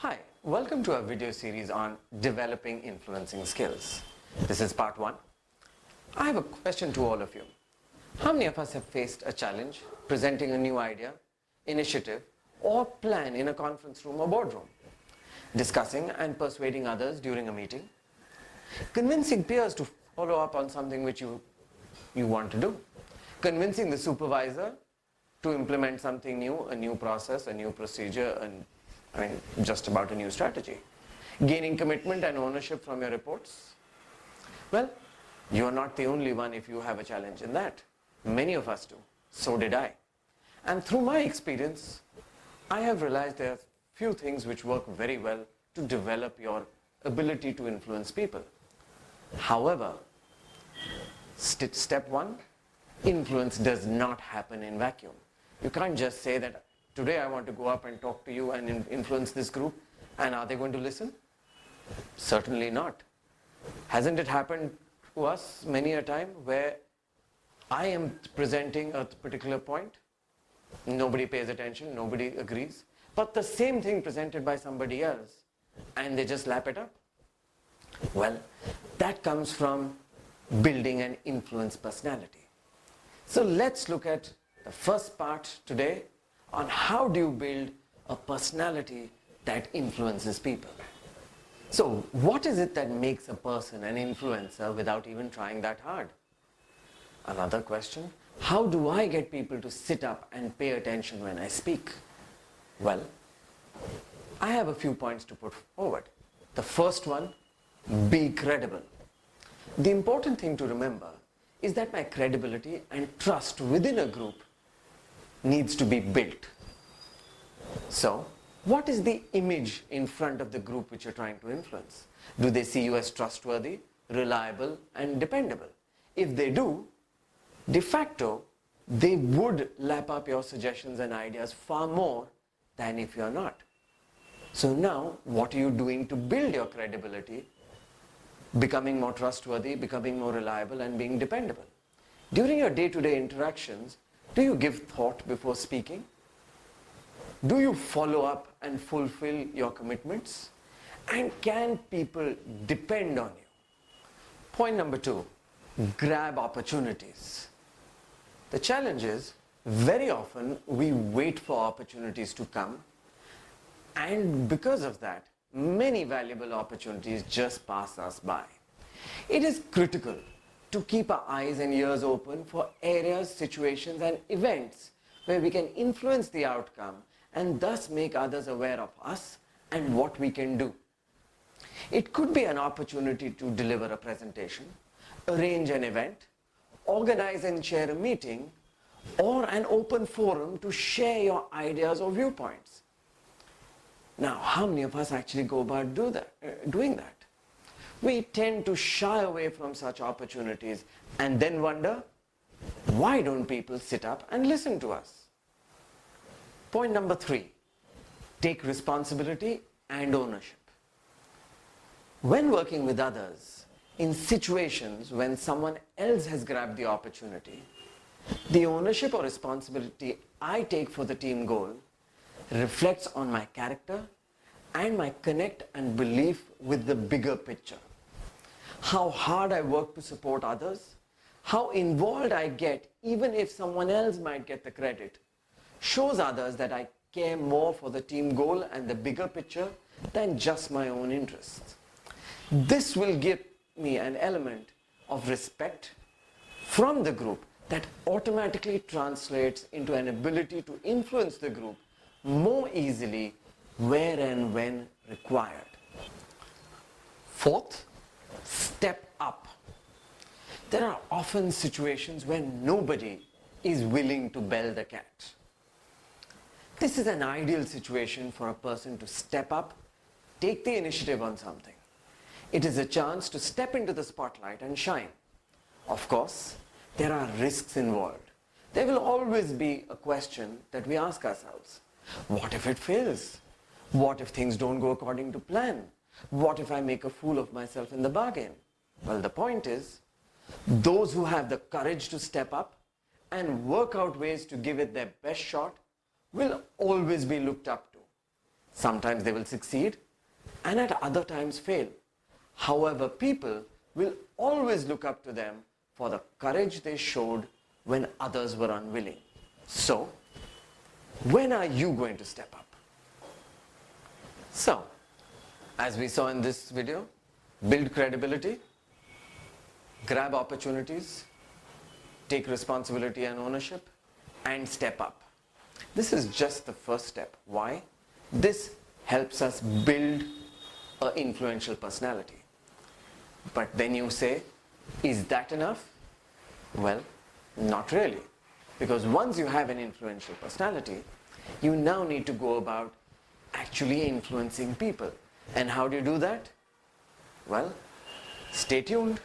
Hi, welcome to our video series on developing influencing skills. This is part 1. I have a question to all of you. How many of us have faced a challenge presenting a new idea, initiative, or plan in a conference room or boardroom? Discussing and persuading others during a meeting? Convincing peers to follow up on something which you want to do? Convincing the supervisor to implement something new, a new process, a new procedure, just about a new strategy. Gaining commitment and ownership from your reports. Well, you are not the only one if you have a challenge in that. Many of us do. So did I. And through my experience, I have realized there are few things which work very well to develop your ability to influence people. However, step 1, influence does not happen in vacuum. You can't just say that today I want to go up and talk to you and influence this group, and are they going to listen? Certainly not. Hasn't it happened to us many a time where I am presenting a particular point, nobody pays attention, nobody agrees, but the same thing presented by somebody else and they just lap it up? Well, that comes from building an influence personality. So let's look at the first part today on how do you build a personality that influences people. So what is it that makes a person an influencer without even trying that hard? Another question, how do I get people to sit up and pay attention when I speak? Well, I have a few points to put forward. The first one, be credible. The important thing to remember is that my credibility and trust within a group needs to be built. So, what is the image in front of the group which you're trying to influence? Do they see you as trustworthy, reliable, and dependable? If they do, de facto, they would lap up your suggestions and ideas far more than if you're not. So now, what are you doing to build your credibility, becoming more trustworthy, becoming more reliable, and being dependable? During your day-to-day interactions, do you give thought before speaking? Do you follow up and fulfill your commitments? And can people depend on you? Point number 2, grab opportunities. The challenge is, very often we wait for opportunities to come, and because of that, many valuable opportunities just pass us by. It is critical to keep our eyes and ears open for areas, situations, and events where we can influence the outcome and thus make others aware of us and what we can do. It could be an opportunity to deliver a presentation, arrange an event, organize and share a meeting, or an open forum to share your ideas or viewpoints. Now, how many of us actually go about doing that? We tend to shy away from such opportunities and then wonder, why don't people sit up and listen to us? Point number 3, take responsibility and ownership. When working with others, in situations when someone else has grabbed the opportunity, the ownership or responsibility I take for the team goal reflects on my character and my connect and belief with the bigger picture. How hard I work to support others, how involved I get even if someone else might get the credit, shows others that I care more for the team goal and the bigger picture than just my own interests. This will give me an element of respect from the group that automatically translates into an ability to influence the group more easily where and when required. Fourth, step up. There are often situations when nobody is willing to bell the cat. This is an ideal situation for a person to step up, take the initiative on something. It is a chance to step into the spotlight and shine. Of course, there are risks involved. There will always be a question that we ask ourselves. What if it fails? What if things don't go according to plan? What if I make a fool of myself in the bargain? Well, the point is, those who have the courage to step up and work out ways to give it their best shot will always be looked up to. Sometimes they will succeed and at other times fail. However, people will always look up to them for the courage they showed when others were unwilling. So, when are you going to step up? So, as we saw in this video, build credibility, grab opportunities, take responsibility and ownership, and step up. This is just the first step. Why? This helps us build an influential personality. But then you say, is that enough? Well, not really. Because once you have an influential personality, you now need to go about actually influencing people. And how do you do that? Well, stay tuned.